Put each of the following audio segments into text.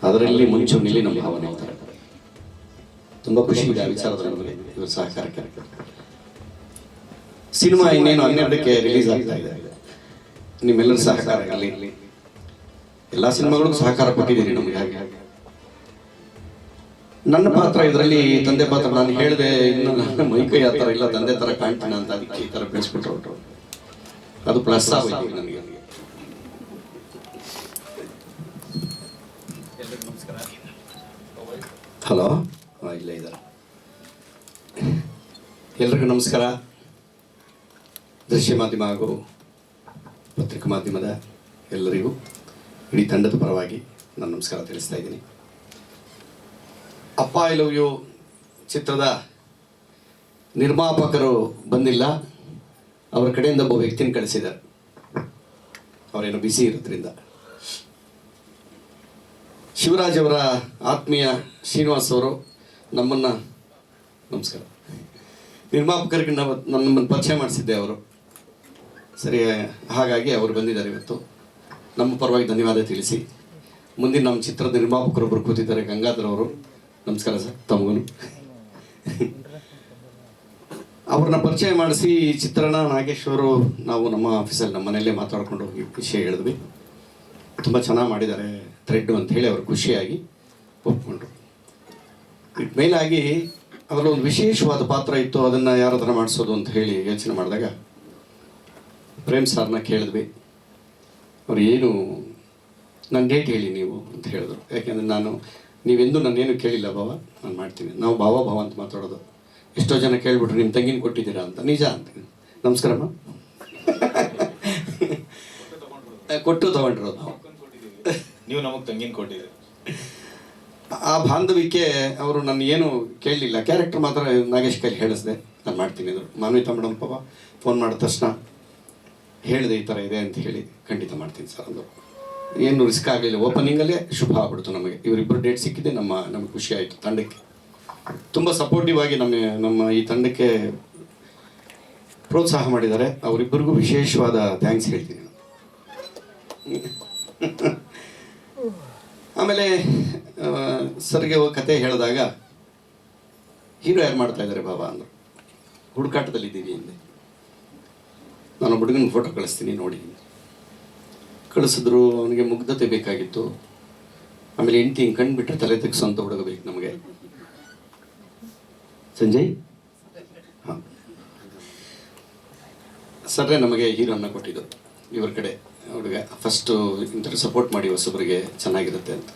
ಅದರಲ್ಲಿ ಮುಂಚೂಣಿಲಿ ನಮ್ಮ ಭಾವನೆ ಇರ್ತಾರೆ. ತುಂಬ ಖುಷಿ ಇದೆ ಆ ವಿಚಾರದಲ್ಲಿ ನಮಗೆ ಇವರು ಸಹಕಾರಕ್ಕೆ. ಸಿನಿಮಾ ಇನ್ನೇನು 12ಕ್ಕೆ ರಿಲೀಸ್ ಆಗ್ತಾ ಇದೆ. ನಿಮ್ಮೆಲ್ಲರ ಸಹಕಾರ ಇರಲಿ. ಎಲ್ಲ ಸಿನಿಮಾಗಳಿಗೂ ಸಹಕಾರ ಕೊಟ್ಟಿದ್ದೀರಿ ನಮಗೆ. ಹಾಗೆ ನನ್ನ ಪಾತ್ರ ಇದರಲ್ಲಿ ತಂದೆ ಪಾತ್ರ ನಾನು ಹೇಳಿದೆ, ಇನ್ನು ನನ್ನ ಮೈಕೈ ಆ ಥರ ಇಲ್ಲ, ತಂದೆ ಥರ ಕಾಣ್ತಾನೆ ಅಂತ, ಅದಕ್ಕೆ ಈ ಥರ ಬೆಳೆಸ್ಬಿಟ್ಟು ಹೊರಟು. ಅದು ಪ್ಲಸ್ ಆಗೋಯ್ತು ನನಗೆ. ಹಲೋ, ಇಲ್ಲ ಇದ್ದಾರೆ. ಎಲ್ರಿಗೂ ನಮಸ್ಕಾರ. ದೃಶ್ಯ ಮಾಧ್ಯಮ ಹಾಗೂ ಪತ್ರಿಕಾ ಮಾಧ್ಯಮದ ಎಲ್ಲರಿಗೂ ಇಡೀ ತಂಡದ ಪರವಾಗಿ ನಾನು ನಮಸ್ಕಾರ ತಿಳಿಸ್ತಾ ಇದ್ದೀನಿ. ಅಪ್ಪ ಐ ಲವ್ ಯು ಚಿತ್ರದ ನಿರ್ಮಾಪಕರು ಬಂದಿಲ್ಲ, ಅವರ ಕಡೆಯಿಂದ ಒಬ್ಬ ವ್ಯಕ್ತಿನ ಕಳಿಸಿದ್ದಾರೆ. ಅವರೇನೋ ಬಿಸಿ ಇರೋದ್ರಿಂದ. ಶಿವರಾಜ್ ಅವರ ಆತ್ಮೀಯ ಶ್ರೀನಿವಾಸ್ ಅವರು ನಮ್ಮನ್ನು, ನಮಸ್ಕಾರ, ನಿರ್ಮಾಪಕರಿಗೆ ನಮ್ಮನ್ನು ಪರಿಚಯ ಮಾಡಿಸಿದ್ದೆ ಅವರು. ಸರಿ, ಹಾಗಾಗಿ ಅವರು ಬಂದಿದ್ದಾರೆ ಇವತ್ತು. ನಮ್ಮ ಪರವಾಗಿ ಧನ್ಯವಾದ ತಿಳಿಸಿ. ಮುಂದಿನ ನಮ್ಮ ಚಿತ್ರದ ನಿರ್ಮಾಪಕರೊಬ್ಬರು ಕೂತಿದ್ದಾರೆ, ಗಂಗಾಧರ್ ಅವರು. ನಮಸ್ಕಾರ ಸರ್, ತಮಗೂ. ಅವ್ರನ್ನ ಪರಿಚಯ ಮಾಡಿಸಿ ಈ ಚಿತ್ರಣ ನಾಗೇಶ್ವರು ನಾವು ನಮ್ಮ ಆಫೀಸಲ್ಲಿ ನಮ್ಮ ಮನೆಯಲ್ಲೇ ಮಾತಾಡ್ಕೊಂಡು ಹೋಗಿ ವಿಷಯ ಹೇಳಿದ್ವಿ. ತುಂಬ ಚೆನ್ನಾಗಿ ಮಾಡಿದ್ದಾರೆ ಥ್ರೆಡ್ ಅಂತ ಹೇಳಿ ಅವರು ಖುಷಿಯಾಗಿ ಒಪ್ಕೊಂಡ್ರು. ಇಟ್ ಮೇಲಾಗಿ ಅದರಲ್ಲಿ ಒಂದು ವಿಶೇಷವಾದ ಪಾತ್ರ ಇತ್ತು, ಅದನ್ನು ಯಾರಾದ್ರೂ ಮಾಡಿಸೋದು ಅಂತ ಹೇಳಿ ಯೋಚನೆ ಮಾಡಿದಾಗ ಪ್ರೇಮ್ ಸರ್ನ ಕೇಳಿದ್ವಿ. ಅವ್ರು ಏನು ನನ್ನ ಡೇಟ್ ಹೇಳಿ ನೀವು ಅಂತ ಹೇಳಿದ್ರು. ಯಾಕೆಂದರೆ ನೀವೆಂದೂ ನಾನೇನು ಕೇಳಿಲ್ಲ ಭಾವ, ನಾನು ಮಾಡ್ತೀನಿ. ನಾವು ಭಾವ ಅಂತ ಮಾತಾಡೋದು. ಎಷ್ಟೋ ಜನ ಕೇಳ್ಬಿಟ್ರು ನಿಮ್ಮ ತಂಗಿನ ಕೊಟ್ಟಿದ್ದೀರಾ ಅಂತ. ನಿಜ ಅಂತ. ನಮಸ್ಕಾರಮ್ಮ. ಕೊಟ್ಟು ತಗೊಂಡಿರೋದು ನಾವು. ನೀವು ನಮಗೆ ತಂಗಿನ ಕೊಟ್ಟಿದ್ದೀರಿ. ಆ ಬಾಂಧವ್ಯಕ್ಕೆ ಅವರು ನನ್ನ ಏನು ಕೇಳಲಿಲ್ಲ, ಕ್ಯಾರೆಕ್ಟರ್ ಮಾತ್ರ ನಾಗೇಶ್ ಕೈಲಿ ಹೇಳಿಸ್ದೆ, ನಾನು ಮಾಡ್ತೀನಿ ಅಂದರು. ಮಾನ್ವಿತಾ ಮೇಡಮ್ ಪಾಪ ಫೋನ್ ಮಾಡಿದ ತಕ್ಷಣ ಹೇಳಿದೆ ಈ ಥರ ಇದೆ ಅಂತ ಹೇಳಿ, ಖಂಡಿತ ಮಾಡ್ತೀನಿ ಸರ್ ಅಂದರು. ಏನು ರಿಸ್ಕ್ ಆಗಲಿಲ್ಲ. ಓಪನಿಂಗಲ್ಲೇ ಶುಭ ಆಗ್ಬಿಡ್ತು ನಮಗೆ. ಇವರಿಬ್ಬರು ಡೇಟ್ ಸಿಕ್ಕಿದ್ದೆ ನಮಗೆ ಖುಷಿ ಆಯಿತು. ತಂಡಕ್ಕೆ ತುಂಬ ಸಪೋರ್ಟಿವ್ ಆಗಿ ನಮ್ಮ ಈ ತಂಡಕ್ಕೆ ಪ್ರೋತ್ಸಾಹ ಮಾಡಿದ್ದಾರೆ. ಅವರಿಬ್ಬರಿಗೂ ವಿಶೇಷವಾದ ಥ್ಯಾಂಕ್ಸ್ ಹೇಳ್ತೀನಿ. ಆಮೇಲೆ ಸರ್ಗೆ ಕತೆ ಹೇಳಿದಾಗ ಹೀರೋ ಯಾರು ಮಾಡ್ತಾ ಇದ್ದಾರೆ ಬಾಬಾ ಅಂದರು. ಹುಡುಕಾಟದಲ್ಲಿದ್ದೀನಿ ಅಂದೆ. ನಾನು ಹುಡುಗನ ಫೋಟೋ ಕಳಿಸ್ತೀನಿ ನೋಡಿ. ಕಳಿಸಿದ್ರು. ಅವನಿಗೆ ಮುಗ್ಧತೆ ಬೇಕಾಗಿತ್ತು. ಆಮೇಲೆ ಹೆಂಡತಿ ಹಿಂಗೆ ಕಂಡುಬಿಟ್ರೆ ತಲೆ ತೆಗ್ಸೋಂಥ ಹುಡುಗ ಬೇಕು ನಮಗೆ. ಸಂಜಯ್, ಹಾಂ, ಸರ್ರೇ ನಮಗೆ ಹೀರೋನ ಕೊಟ್ಟಿದ್ದು. ಇವ್ರ ಕಡೆ ಹುಡುಗ ಫಸ್ಟು ಇಂಥವ್ರು ಸಪೋರ್ಟ್ ಮಾಡಿ ಹೊಸಬ್ರಿಗೆ ಚೆನ್ನಾಗಿರುತ್ತೆ ಅಂತ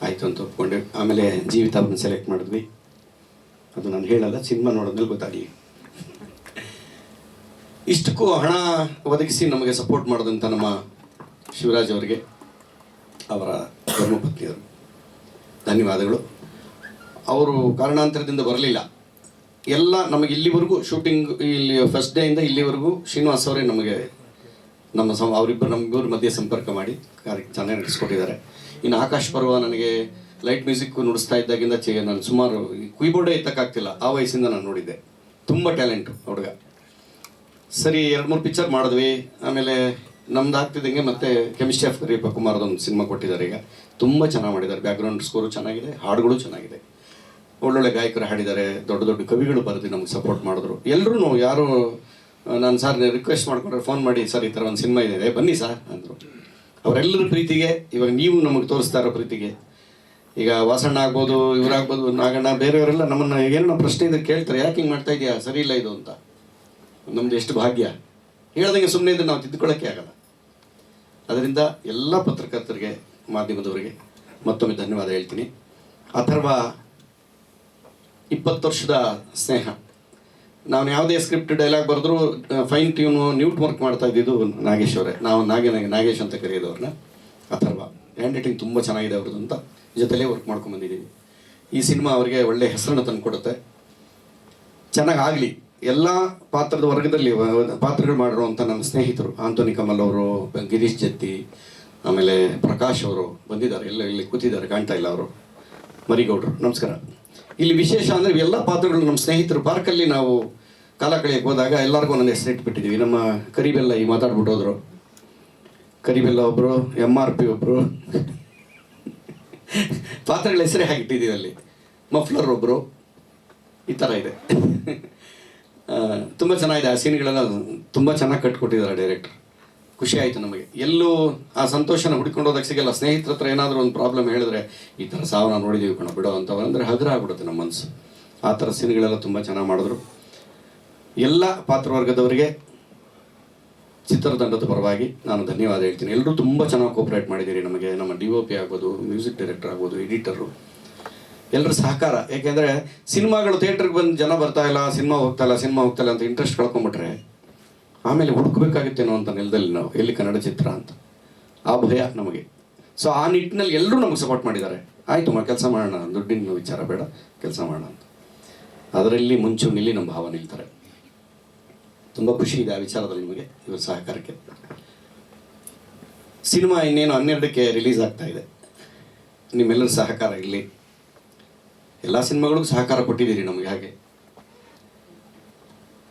ಆಯಿತು ಅಂತ ಒಪ್ಕೊಂಡೆ. ಆಮೇಲೆ ಜೀವಿತ ಅವ್ರನ್ನ ಸೆಲೆಕ್ಟ್ ಮಾಡಿದ್ವಿ. ಅದು ನಾನು ಹೇಳಲ್ಲ, ಸಿನಿಮಾ ನೋಡಿದ್ಮೇಲೆ ಗೊತ್ತಾಗಲಿ. ಇಷ್ಟಕ್ಕೂ ಹಣ ಒದಗಿಸಿ ನಮಗೆ ಸಪೋರ್ಟ್ ಮಾಡಿದಂಥ ನಮ್ಮ ಶಿವರಾಜ್ ಅವರಿಗೆ, ಅವರ ಧರ್ಮಪತ್ನಿಯವರು ಧನ್ಯವಾದಗಳು. ಅವರು ಕಾರಣಾಂತರದಿಂದ ಬರಲಿಲ್ಲ. ಎಲ್ಲ ನಮಗೆ ಇಲ್ಲಿವರೆಗೂ ಶೂಟಿಂಗ್, ಇಲ್ಲಿ ಫಸ್ಟ್ ಡೇಯಿಂದ ಇಲ್ಲಿವರೆಗೂ ಶ್ರೀನಿವಾಸ್ ಅವರೇ ನಮಗೆ ಅವರಿಬ್ಬರು ನಮಗಿಬ್ಬರ ಮಧ್ಯೆ ಸಂಪರ್ಕ ಮಾಡಿ ಚೆನ್ನಾಗಿ ನಡೆಸ್ಕೊಟ್ಟಿದ್ದಾರೆ. ಇನ್ನು ಆಕಾಶ್ ಪರ್ವ ನನಗೆ ಲೈಟ್ ಮ್ಯೂಸಿಕ್ ನುಡಿಸ್ತಾ ಇದ್ದಾಗಿಂದ ನಾನು ಸುಮಾರು ಕೀಬೋರ್ಡೇ ಎತ್ತಕ್ಕಾಗ್ತಿಲ್ಲ. ಆ ವಯಸ್ಸಿಂದ ನಾನು ನೋಡಿದ್ದೆ. ತುಂಬ ಟ್ಯಾಲೆಂಟು ಹುಡುಗ. ಸರಿ, 2-3 ಪಿಕ್ಚರ್ ಮಾಡಿದ್ವಿ. ಆಮೇಲೆ ನಮ್ದು ಆಗ್ತಿದ್ದಂಗೆ ಮತ್ತೆ ಕೆಮಿಸ್ಟ್ರಿ ಆಫ್ ಕರಿಯಪ್ಪ ಕುಮಾರದೊಂದು ಸಿನಿಮಾ ಕೊಟ್ಟಿದ್ದಾರೆ. ಈಗ ತುಂಬ ಚೆನ್ನಾಗಿ ಮಾಡಿದ್ದಾರೆ. ಬ್ಯಾಕ್ಗ್ರೌಂಡ್ ಸ್ಕೋರು ಚೆನ್ನಾಗಿದೆ, ಹಾಡುಗಳು ಚೆನ್ನಾಗಿದೆ, ಒಳ್ಳೊಳ್ಳೆ ಗಾಯಕರು ಹಾಡಿದ್ದಾರೆ, ದೊಡ್ಡ ದೊಡ್ಡ ಕವಿಗಳು ಬರೆದು ನಮಗೆ ಸಪೋರ್ಟ್ ಮಾಡಿದ್ರು. ಎಲ್ಲರೂ ಯಾರು ನಾನು ಸರ್ ರಿಕ್ವೆಸ್ಟ್ ಮಾಡ್ಕೊಂಡ್ರೆ ಫೋನ್ ಮಾಡಿ, ಸರ್ ಈ ಥರ ಒಂದು ಸಿನಿಮಾ ಇದೆ ಬನ್ನಿ ಸರ್ ಅಂದರು. ಅವರೆಲ್ಲರ ಪ್ರೀತಿಗೆ, ಇವಾಗ ನೀವು ನಮಗೆ ತೋರಿಸ್ತಾ ಇರೋ ಪ್ರೀತಿಗೆ, ಈಗ ವಾಸಣ್ಣ ಆಗ್ಬೋದು, ಇವರಾಗ್ಬೋದು, ನಾಗಣ್ಣ, ಬೇರೆಯವರೆಲ್ಲ ನಮ್ಮನ್ನು ಏನೋ ಪ್ರಶ್ನೆ ಇದ್ರೆ ಕೇಳ್ತಾರೆ, ಯಾಕೆ ಹಿಂಗೆ ಮಾಡ್ತಾ ಇದೆಯಾ, ಸರಿ ಇಲ್ಲ ಇದು ಅಂತ. ನಮ್ಮದು ಎಷ್ಟು ಭಾಗ್ಯ. ಹೇಳ್ದಂಗೆ ಸುಮ್ಮನೆ ಇದ್ರೆ ನಾವು ತಿದ್ದುಕೊಳ್ಳೋಕ್ಕೆ ಆಗಲ್ಲ. ಅದರಿಂದ ಎಲ್ಲ ಪತ್ರಕರ್ತರಿಗೆ, ಮಾಧ್ಯಮದವರಿಗೆ ಮತ್ತೊಮ್ಮೆ ಧನ್ಯವಾದ ಹೇಳ್ತೀನಿ. ಅಥರ್ವ 20 ವರ್ಷದ ಸ್ನೇಹ. ನಾವು ಯಾವುದೇ ಸ್ಕ್ರಿಪ್ಟ್ ಡೈಲಾಗ್ ಬರೆದ್ರು ಫೈನ್ ಟ್ಯೂನು ನ್ಯೂಟ್ ವರ್ಕ್ ಮಾಡ್ತಾ ಇದ್ದಿದ್ದು ನಾಗೇಶ್ ಅವರೇ. ನಾವು ನಾಗೇಶ್ ಅಂತ ಕರೆಯೋದವ್ರನ್ನ. ಅಥರ್ವ ಹ್ಯಾಂಡ್ ರೈಟಿಂಗ್ ತುಂಬ ಚೆನ್ನಾಗಿದೆ ಅವ್ರದ್ದು ಅಂತ ಜೊತೆಲೇ ವರ್ಕ್ ಮಾಡ್ಕೊಂಡ್ಬಂದಿದ್ದೀವಿ. ಈ ಸಿನಿಮಾ ಅವರಿಗೆ ಒಳ್ಳೆಯ ಹೆಸರನ್ನು ತಂದು ಕೊಡುತ್ತೆ. ಚೆನ್ನಾಗಾಗಲಿ. ಎಲ್ಲ ಪಾತ್ರದ ವರ್ಗದಲ್ಲಿ ಪಾತ್ರಗಳು ಮಾಡಿರುವಂಥ ನನ್ನ ಸ್ನೇಹಿತರು ಆಂಟೋನಿ ಕಮಲ್ ಅವರು, ಗಿರೀಶ್ ಜತ್ತಿ, ಆಮೇಲೆ ಪ್ರಕಾಶ್ ಅವರು ಬಂದಿದ್ದಾರೆ. ಇಲ್ಲಿ ಕೂತಿದ್ದಾರೆ, ಕಾಣ್ತಾ ಇಲ್ಲ ಅವರು. ಮರಿಗೌಡರು, ನಮಸ್ಕಾರ. ಇಲ್ಲಿ ವಿಶೇಷ ಅಂದರೆ ಎಲ್ಲ ಪಾತ್ರಗಳು ನಮ್ಮ ಸ್ನೇಹಿತರು. ಪಾರ್ಕಲ್ಲಿ ನಾವು ಕಾಲ ಕಳೆಯಕ್ಕೆ ಹೋದಾಗ ಎಲ್ಲರಿಗೂ ಒಂದೊಂದು ಹೆಸರು ಇಟ್ಬಿಟ್ಟಿದ್ದೀವಿ. ನಮ್ಮ ಕರಿಬೆಲ್ಲ ಈಗ ಮಾತಾಡ್ಬಿಟ್ಟು ಹೋದರು. ಕರಿಬೆಲ್ಲ ಒಬ್ಬರು, MRP ಒಬ್ಬರು, ಪಾತ್ರಗಳ ಹೆಸರೇ ಹಾಗಿಟ್ಟಿದ್ದೀವಿ ಅಲ್ಲಿ. ಮಫ್ಲರ್ ಒಬ್ಬರು, ಈ ಥರ ಇದೆ. ತುಂಬ ಚೆನ್ನಾಗಿದೆ. ಆ ಸೀನ್ಗಳೆಲ್ಲ ತುಂಬ ಚೆನ್ನಾಗಿ ಕಟ್ಕೊಟ್ಟಿದ್ದಾರೆ ಡೈರೆಕ್ಟರ್. ಖುಷಿ ಆಯಿತು ನಮಗೆ. ಎಲ್ಲೂ ಆ ಸಂತೋಷನ ಹುಡ್ಕೊಂಡು ಹೋದಾಗ ಸಿಗಲ್ಲ. ಸ್ನೇಹಿತರ ಹತ್ರ ಏನಾದರೂ ಒಂದು ಪ್ರಾಬ್ಲಮ್ ಹೇಳಿದ್ರೆ, ಈ ಥರ ಸಾವನ್ನ ನೋಡಿದ್ದೀವಿ ಕಣ ಬಿಡೋ ಅಂತವ ಅಂದರೆ ಹಗುರ ಆಗ್ಬಿಡುತ್ತೆ ನಮ್ಮ ಮನಸ್ಸು. ಆ ಥರ ಸೀನ್ಗಳೆಲ್ಲ ತುಂಬ ಚೆನ್ನಾಗಿ ಮಾಡಿದ್ರು. ಎಲ್ಲ ಪಾತ್ರವರ್ಗದವರಿಗೆ ಚಿತ್ರತಂಡದ ಪರವಾಗಿ ನಾನು ಧನ್ಯವಾದ ಹೇಳ್ತೀನಿ. ಎಲ್ಲರೂ ತುಂಬ ಚೆನ್ನಾಗಿ ಕೋಪ್ರೇಟ್ ಮಾಡಿದ್ದೀರಿ ನಮಗೆ. ನಮ್ಮ DOP ಆಗ್ಬೋದು, ಮ್ಯೂಸಿಕ್ ಡೈರೆಕ್ಟರ್ ಆಗ್ಬೋದು, ಎಡಿಟರು, ಎಲ್ಲರ ಸಹಕಾರ. ಯಾಕೆಂದರೆ ಸಿನಿಮಾಗಳು ಥಿಯೇಟ್ರಿಗೆ ಬಂದು ಜನ ಬರ್ತಾ ಇಲ್ಲ, ಸಿನಿಮಾ ಹೋಗ್ತಾ ಇಲ್ಲ ಅಂತ ಇಂಟ್ರೆಸ್ಟ್ ಕಳ್ಕೊಂಬಿಟ್ರೆ ಆಮೇಲೆ ಹುಡುಕಬೇಕಾಗುತ್ತೇನೋ ಅಂತ ನೆಲದಲ್ಲಿ ನಾವು ಎಲ್ಲಿ ಕನ್ನಡ ಚಿತ್ರ ಅಂತ ಆ ಭಯ ನಮಗೆ. ಸೊ ಆ ನಿಟ್ಟಿನಲ್ಲಿ ಎಲ್ಲರೂ ನಮಗೆ ಸಪೋರ್ಟ್ ಮಾಡಿದ್ದಾರೆ. ಆಯಿತು ಕೆಲಸ ಮಾಡೋಣ, ದುಡ್ಡಿನ ವಿಚಾರ ಬೇಡ, ಕೆಲಸ ಮಾಡೋಣ ಅಂತ. ಅದರಲ್ಲಿ ಮುಂಚೂಣಿಲಿ ನಮ್ಮ ಭಾವ ನಿಲ್ತಾರೆ. ತುಂಬ ಖುಷಿ ಇದೆ ಆ ವಿಚಾರದಲ್ಲಿ ನಿಮಗೆ, ಇವ್ರ ಸಹಕಾರಕ್ಕೆ. ಸಿನಿಮಾ ಇನ್ನೇನು 12ಕ್ಕೆ ರಿಲೀಸ್ ಆಗ್ತಾ ಇದೆ. ನಿಮ್ಮೆಲ್ಲರ ಸಹಕಾರ ಇಲ್ಲಿ. ಎಲ್ಲ ಸಿನಿಮಾಗಳಿಗೂ ಸಹಕಾರ ಕೊಟ್ಟಿದ್ದೀರಿ ನಮಗೆ. ಹಾಗೆ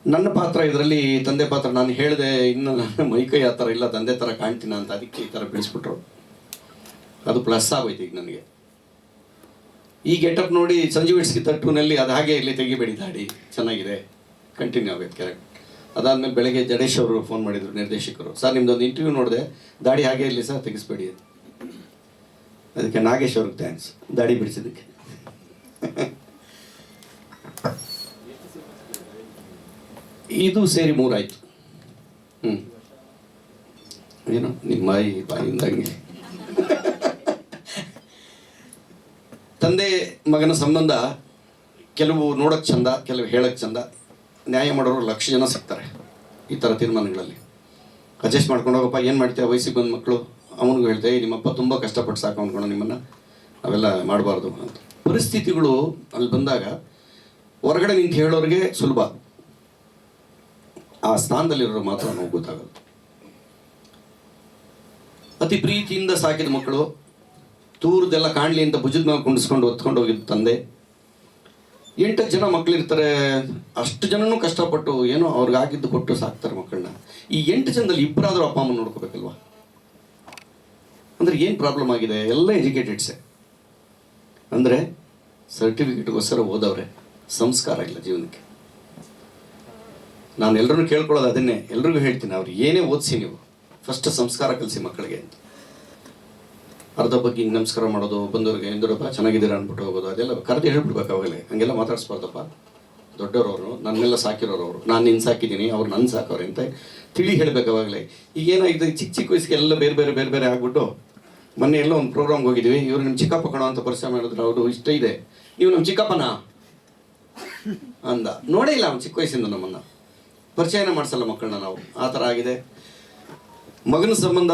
ನನ್ನ ಪಾತ್ರ ಇದರಲ್ಲಿ ತಂದೆ ಪಾತ್ರ. ನಾನು ಹೇಳಿದೆ, ಇನ್ನು ನನ್ನ ಮೈಕೈ ಆ ಥರ ಇಲ್ಲ, ತಂದೆ ಥರ ಕಾಣ್ತೀನ ಅಂತ, ಅದಕ್ಕೆ ಈ ಥರ ಬೆಳೆಸ್ಬಿಟ್ರು. ಅದು ಪ್ಲಸ್ ಆಗೋಯ್ತು ಈಗ ನನಗೆ. ಈ ಗೆಟಪ್ ನೋಡಿ ಸಂಜೀವ್ ಇಟ್ಸ್ಕಿ 2ನಲ್ಲಿ ಅದು ಹಾಗೆ ಇಲ್ಲಿ ತೆಗಿಬೇಡಿ, ದಾಡಿ ಚೆನ್ನಾಗಿದೆ, ಕಂಟಿನ್ಯೂ ಆಗೋಯ್ತು ಕ್ಯಾರೆಕ್ಟ್. ಅದಾದಮೇಲೆ ಬೆಳಗ್ಗೆ ಜಡೇಶ್ ಅವರು ಫೋನ್ ಮಾಡಿದರು, ನಿರ್ದೇಶಕರು. ಸರ್ ನಿಮ್ದೊಂದು ಇಂಟರ್ವ್ಯೂ ನೋಡಿದೆ, ದಾಡಿ ಹಾಗೆ ಇರಲಿ ಸರ್, ತೆಗಿಸ್ಬೇಡಿ. ಅದಕ್ಕೆ ನಾಗೇಶ್ ಅವ್ರಿಗೆ ಥ್ಯಾಂಕ್ಸ್, ದಾಡಿ ಬಿಡಿಸಿದ್ದಕ್ಕೆ. ಇದು ಸೇರಿ 3 ಆಯಿತು. ಏನು ನಿಮ್ಮ ಬಾಯಿಂದಾಗಿ ತಂದೆ ಮಗನ ಸಂಬಂಧ ಕೆಲವು ನೋಡೋಕ್ಕೆ ಚಂದ, ಕೆಲವು ಹೇಳೋಕ್ಕೆ ಚಂದ. ನ್ಯಾಯ ಮಾಡೋರು 1,00,000 ಜನ ಸಿಗ್ತಾರೆ ಈ ಥರ ತೀರ್ಮಾನಗಳಲ್ಲಿ. ಅಡ್ಜಸ್ಟ್ ಮಾಡ್ಕೊಂಡು ಹೋಗಪ್ಪ, ಏನು ಮಾಡ್ತೀಯ, ವಯಸ್ಸಿಗೆ ಬಂದ ಮಕ್ಕಳು. ಅವನಿಗೂ ಹೇಳ್ತೆ, ನಿಮ್ಮಪ್ಪ ತುಂಬ ಕಷ್ಟಪಟ್ಟು ಸಾಕು ಅಂದ್ಕೊಂಡು ನಿಮ್ಮನ್ನು, ಅವೆಲ್ಲ ಮಾಡಬಾರ್ದು ಅಂತ. ಪರಿಸ್ಥಿತಿಗಳು ಅಲ್ಲಿ ಬಂದಾಗ ಹೊರಗಡೆ ನಿಂತು ಹೇಳೋರಿಗೆ ಸುಲಭ, ಆ ಸ್ಥಾನದಲ್ಲಿರೋರು ಮಾತ್ರ ನಮಗೆ ಗೊತ್ತಾಗೋದು. ಅತಿ ಪ್ರೀತಿಯಿಂದ ಸಾಕಿದ ಮಕ್ಕಳು, ತೂರದೆಲ್ಲ ಕಾಣಲಿ ಅಂತ ಭುಜದ ಮೇಲೆ ಕುಂಡಿಸ್ಕೊಂಡು ಹೊತ್ಕೊಂಡು ಹೋಗಿದ್ದು ತಂದೆ. 8 ಜನ ಮಕ್ಕಳಿರ್ತಾರೆ, ಅಷ್ಟು ಜನನೂ ಕಷ್ಟಪಟ್ಟು ಏನೋ ಅವ್ರಿಗಾಗಿದ್ದು ಕೊಟ್ಟು ಸಾಕ್ತಾರೆ ಮಕ್ಕಳನ್ನ. ಈ 8 ಜನದಲ್ಲಿ ಇಬ್ಬರಾದರೂ ಅಪ್ಪ ಅಮ್ಮ ನೋಡ್ಕೋಬೇಕಲ್ವ? ಅಂದರೆ ಏನು ಪ್ರಾಬ್ಲಮ್ ಆಗಿದೆ? ಎಲ್ಲ ಎಜುಕೇಟೆಡ್ಸೇ, ಅಂದರೆ ಸರ್ಟಿಫಿಕೇಟ್ಗೋಸ್ಕರ ಓದವ್ರೆ, ಸಂಸ್ಕಾರ ಇಲ್ಲ ಜೀವನಕ್ಕೆ. ನಾನು ಎಲ್ಲರೂ ಕೇಳ್ಕೊಳ್ಳೋದು ಅದನ್ನೇ, ಎಲ್ರಿಗೂ ಹೇಳ್ತೀನಿ, ಅವ್ರು ಏನೇ ಓದಿಸಿ ನೀವು ಫಸ್ಟ್ ಸಂಸ್ಕಾರ ಕಲಿಸಿ ಮಕ್ಕಳಿಗೆ ಅಂತ. ಅರ್ಧ ಬಗ್ಗೆ ಹಿಂಗೆ ನಮಸ್ಕಾರ ಮಾಡೋದು, ಬಂದವ್ರಿಗೆ ಎಂದೂರಪ್ಪ ಚೆನ್ನಾಗಿದ್ದೀರಾ ಅಂದ್ಬಿಟ್ಟು ಹೋಗೋದು, ಅದೆಲ್ಲ ಕರೆದು ಹೇಳ್ಬಿಡ್ಬೇಕು. ಅವಾಗಲೇ ಹಂಗೆಲ್ಲ ಮಾತಾಡಿಸ್ಬಾರ್ದಪ್ಪ. ದೊಡ್ಡವರವರು ನನ್ನೆಲ್ಲ ಸಾಕಿರೋರವರು, ನಾನು ನಿನ್ನ ಸಾಕಿದ್ದೀನಿ, ಅವ್ರು ನನ್ನ ಸಾಕವ್ರೆ ಅಂತ ತಿಳಿ ಹೇಳಬೇಕು ಅವಾಗಲೇ. ಈಗೇನಾಗಿದೆ, ಚಿಕ್ಕ ವಯಸ್ಸಿಗೆ ಎಲ್ಲ ಬೇರೆ ಬೇರೆ ಆಗ್ಬಿಟ್ಟು. ಮೊನ್ನೆ ಎಲ್ಲ ಒಂದು ಪ್ರೋಗ್ರಾಮ್ಗೆ ಹೋಗಿದ್ವಿ, ಇವರು ನಿಮ್ಮ ಚಿಕ್ಕಪ್ಪ ಕಣೋ ಅಂತ ಪರಿಚಯ ಮಾಡಿದ್ರು. ಅವರು ಇಷ್ಟ ಇದೆ, ನೀವು ನಮ್ಮ ಚಿಕ್ಕಪ್ಪನಾ ಅಂದ. ನೋಡೇ ಇಲ್ಲ ಅವ್ನು ಚಿಕ್ಕ ವಯಸ್ಸಿಂದ ನಮ್ಮನ್ನು, ಪರಿಚಯನ ಮಾಡಿಸಲ್ಲ ಮಕ್ಕಳನ್ನ ನಾವು. ಆ ಥರ ಆಗಿದೆ. ಮಗನ ಸಂಬಂಧ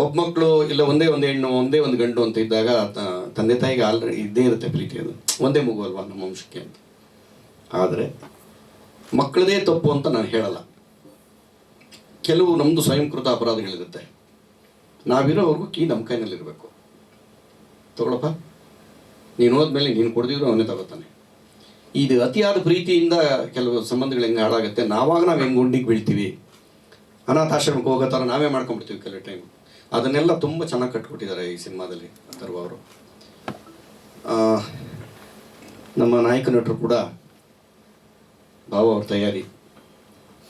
ಒಬ್ಬ ಮಕ್ಕಳು ಇಲ್ಲ, ಒಂದೇ ಒಂದು ಹೆಣ್ಣು, ಒಂದೇ ಒಂದು ಗಂಡು ಅಂತ ಇದ್ದಾಗ ತಂದೆ ತಾಯಿಗೆ ಆಲ್ರೆಡಿ ಇದ್ದೇ ಇರುತ್ತೆ ಪ್ರೀತಿ. ಅದು ಒಂದೇ ಮಗು ಅಲ್ವಾ ನಮ್ಮ ವಂಶಕ್ಕೆ ಅಂತ. ಆದರೆ ಮಕ್ಕಳದೇ ತಪ್ಪು ಅಂತ ನಾನು ಹೇಳಲ್ಲ. ಕೆಲವು ನಮ್ಮದು ಸ್ವಯಂಕೃತ ಅಪರಾಧಗಳಿರುತ್ತೆ. ನಾವಿರೋವರೆಗೂ ಕೀ ನಮ್ಮ ಕೈನಲ್ಲಿರಬೇಕು. ತಗೊಳಪ್ಪ, ನೀನು ಹೋದ್ಮೇಲೆ ನೀನು ಕೊಡ್ದಿದ್ರು ಅವನೇ ತಗೋತಾನೆ. ಇದು ಅತಿಯಾದ ಪ್ರೀತಿಯಿಂದ ಕೆಲವು ಸಂಬಂಧಗಳು ಹೆಂಗೆ ಹಾಳಾಗುತ್ತೆ. ನಾವು ಹೆಂಗೆ ಗುಂಡಿಗೆ ಬೀಳ್ತೀವಿ, ಅನಾಥಾಶ್ರಮಕ್ಕೆ ಹೋಗೋ ಥರ ನಾವೇ ಮಾಡ್ಕೊಂಡ್ಬಿಡ್ತೀವಿ ಕೆಲವು ಟೈಮ್. ಅದನ್ನೆಲ್ಲ ತುಂಬ ಚೆನ್ನಾಗಿ ಕಟ್ಕೊಟ್ಟಿದ್ದಾರೆ ಈ ಸಿನಿಮಾದಲ್ಲಿ ಅಥರ್ವ ಅವರು. ನಮ್ಮ ನಾಯಕ ನಟರು ಕೂಡ ಭಾವ ಅವ್ರ ತಯಾರಿ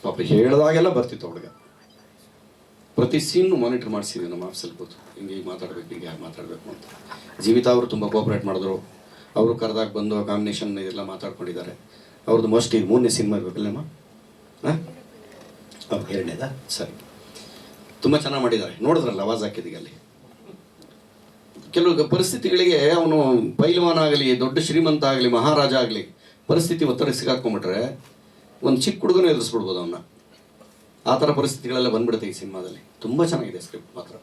ಪಾಪ ಹೇಳಿದಾಗೆಲ್ಲ ಬರ್ತಿತ್ತು ಹುಡುಗ. ಪ್ರತಿ ಸೀನ್ನು ಮಾನಿಟರ್ ಮಾಡಿಸಿದ್ವಿ ನಮ್ಮ ಆಫೀಸಲ್ಲಿ ಕೂತು, ಹಿಂಗೆ ಮಾತಾಡಬೇಕು, ಹೀಗೆ ಮಾತಾಡಬೇಕು ಅಂತ. ಜೀವಿತಾ ಅವರು ತುಂಬ ಕೋಆಪ್ರೇಟ್ ಮಾಡಿದ್ರು. ಅವರು ಕರೆದಾಗ ಬಂದು ಕಾಂಬಿನೇಷನ್ ಇದೆಲ್ಲ ಮಾತಾಡ್ಕೊಂಡಿದ್ದಾರೆ. ಅವ್ರದ್ದು ಮೋಸ್ಟ್ ಇದು 3ನೇ ಸಿನಿಮಾ ಇರಬೇಕಲ್ಲಮ್ಮ? ಹಾಂ, ಅವ್ರು 2ನೇದಾ? ಸರಿ, ತುಂಬ ಚೆನ್ನಾಗಿ ಮಾಡಿದ್ದಾರೆ. ನೋಡಿದ್ರಲ್ಲ ಆವಾಜ್ ಹಾಕಿದ್ದೀಗ ಅಲ್ಲಿ. ಕೆಲವು ಪರಿಸ್ಥಿತಿಗಳಿಗೆ ಅವನು ಪೈಲ್ವಾನ ಆಗಲಿ, ದೊಡ್ಡ ಶ್ರೀಮಂತ ಆಗಲಿ, ಮಹಾರಾಜ ಆಗಲಿ, ಪರಿಸ್ಥಿತಿ ಒತ್ತಡ ಸಿಗಾಕೊಂಡ್ಬಿಟ್ರೆ ಒಂದು ಚಿಕ್ಕ ಹುಡುಗನೂ ಎದುರಿಸ್ಬಿಡ್ಬೋದು ಅವನ್ನ. ಆ ಥರ ಪರಿಸ್ಥಿತಿಗಳೆಲ್ಲ ಬಂದ್ಬಿಡುತ್ತೆ ಈ ಸಿನಿಮಾದಲ್ಲಿ. ತುಂಬ ಚೆನ್ನಾಗಿದೆ ಸ್ಕ್ರಿಪ್ಟ್ ಮಾತ್ರ.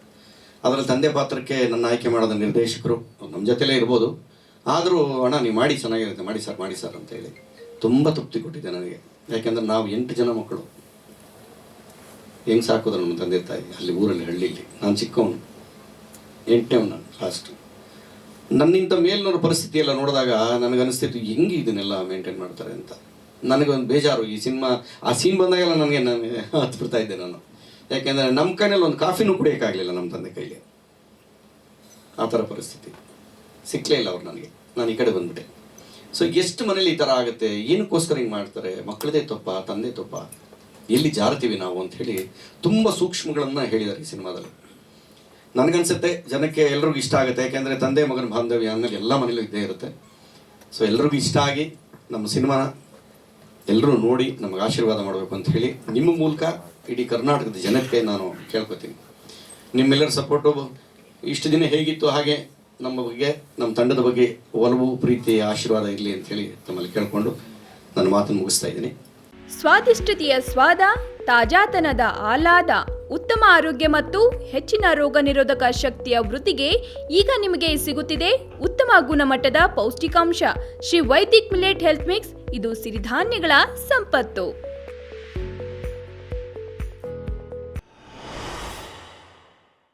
ಅದರಲ್ಲಿ ತಂದೆ ಪಾತ್ರಕ್ಕೆ ನನ್ನ ಆಯ್ಕೆ ಮಾಡಿದ ನಿರ್ದೇಶಕರು ನಮ್ಮ ಜೊತೆಲೇ ಇರ್ಬೋದು, ಆದರೂ ಅಣ್ಣ ನೀವು ಮಾಡಿ ಚೆನ್ನಾಗಿರುತ್ತೆ, ಮಾಡಿ ಸರ್ ಅಂತ ಹೇಳಿ ತುಂಬ ತೃಪ್ತಿ ಕೊಟ್ಟಿದೆ ನನಗೆ. ಯಾಕೆಂದರೆ ನಾವು 8 ಜನ ಮಕ್ಕಳು ಹೆಂಗೆ ಸಾಕೋದು ನಮ್ಮ ತಂದೆ ತಾಯಿ ಅಲ್ಲಿ ಊರಲ್ಲಿ, ಹಳ್ಳಿಲಿ. ನಾನು ಚಿಕ್ಕವನು, 8ನೇವನು ನಾನು ಲಾಸ್ಟ್. ನನ್ನಿಂತ ಮೇಲ್ನವ್ರ ಪರಿಸ್ಥಿತಿ ಎಲ್ಲ ನೋಡಿದಾಗ ನನಗನ್ನಿಸ್ತಿತ್ತು ಹೆಂಗೆ ಇದನ್ನೆಲ್ಲ ಮೇಂಟೈನ್ ಮಾಡ್ತಾರೆ ಅಂತ. ನನಗೊಂದು ಬೇಜಾರು ಈ ಸಿನಿಮಾ. ಆ ಸೀನ್ ಬಂದಾಗೆಲ್ಲ ನಾನು ಹತ್ಬಿಡ್ತಾ ಇದ್ದೆ ನಾನು. ಯಾಕೆಂದರೆ ನಮ್ಮ ಕೈಯಲ್ಲಿ ಒಂದು ಕಾಫಿನೂ ಕುಡಿಯೋಕ್ಕಾಗಲಿಲ್ಲ ನಮ್ಮ ತಂದೆ ಕೈಲಿ. ಆ ಥರ ಪರಿಸ್ಥಿತಿ. ಸಿಕ್ಕಲೇ ಇಲ್ಲ ಅವ್ರು ನನಗೆ, ನಾನು ಈ ಕಡೆ ಬಂದ್ಬಿಟ್ಟೆ. ಸೊ ಎಷ್ಟು ಮನೇಲಿ ಈ ಥರ ಆಗುತ್ತೆ, ಏನಕ್ಕೋಸ್ಕರ ಹಿಂಗೆ ಮಾಡ್ತಾರೆ, ಮಕ್ಕಳದೇ ತಪ್ಪ, ತಂದೆ ತಪ್ಪ, ಎಲ್ಲಿ ಜಾರ್ತೀವಿ ನಾವು ಅಂಥೇಳಿ ತುಂಬ ಸೂಕ್ಷ್ಮಗಳನ್ನು ಹೇಳಿದ್ದಾರೆ ಈ ಸಿನಿಮಾದಲ್ಲಿ. ನನಗನ್ಸುತ್ತೆ ಜನಕ್ಕೆ ಎಲ್ರಿಗೂ ಇಷ್ಟ ಆಗುತ್ತೆ, ಯಾಕೆಂದರೆ ತಂದೆ ಮಗನ ಬಾಂಧವ್ಯ ಅನ್ನೋದು ಎಲ್ಲ ಮನೇಲೂ ಇದ್ದೇ ಇರುತ್ತೆ. ಸೊ ಎಲ್ರಿಗೂ ಇಷ್ಟ ಆಗಿ ನಮ್ಮ ಸಿನಿಮಾ ಎಲ್ಲರೂ ನೋಡಿ ನಮಗೆ ಆಶೀರ್ವಾದ ಮಾಡಬೇಕು ಅಂತ ಹೇಳಿ ನಿಮ್ಮ ಮೂಲಕ ಇಡೀ ಕರ್ನಾಟಕದ ಜನಕ್ಕೆ ನಾನು ಕೇಳ್ಕೊತೀನಿ. ನಿಮ್ಮೆಲ್ಲರ ಸಪೋರ್ಟು ಇಷ್ಟು ದಿನ ಹೇಗಿತ್ತು ಹಾಗೆ ನಮ್ಮ ಬಗ್ಗೆ, ನಮ್ಮ ತಂಡದ ಬಗ್ಗೆ ಒಲವು, ಪ್ರೀತಿ, ಆಶೀರ್ವಾದ ಇರಲಿ ಅಂಥೇಳಿ ತಮ್ಮಲ್ಲಿ ಕೇಳಿಕೊಂಡು ನನ್ನ ಮಾತನ್ನು ಮುಗಿಸ್ತಾ ಇದ್ದೀನಿ. ಸ್ವಾದಿಷ್ಟತೆಯ ಸ್ವಾದ, ತಾಜಾತನದ ಆಹ್ಲಾದ, ಉತ್ತಮ ಆರೋಗ್ಯ ಮತ್ತು ಹೆಚ್ಚಿನ ರೋಗ ನಿರೋಧಕ ಶಕ್ತಿಯ ವೃದ್ಧಿಗೆ ಈಗ ನಿಮಗೆ ಸಿಗುತ್ತಿದೆ ಉತ್ತಮ ಗುಣಮಟ್ಟದ ಪೌಷ್ಟಿಕಾಂಶ Shri Vaidik millet health mix. ಇದು ಸಿರಿಧಾನ್ಯಗಳ ಸಂಪತ್ತು.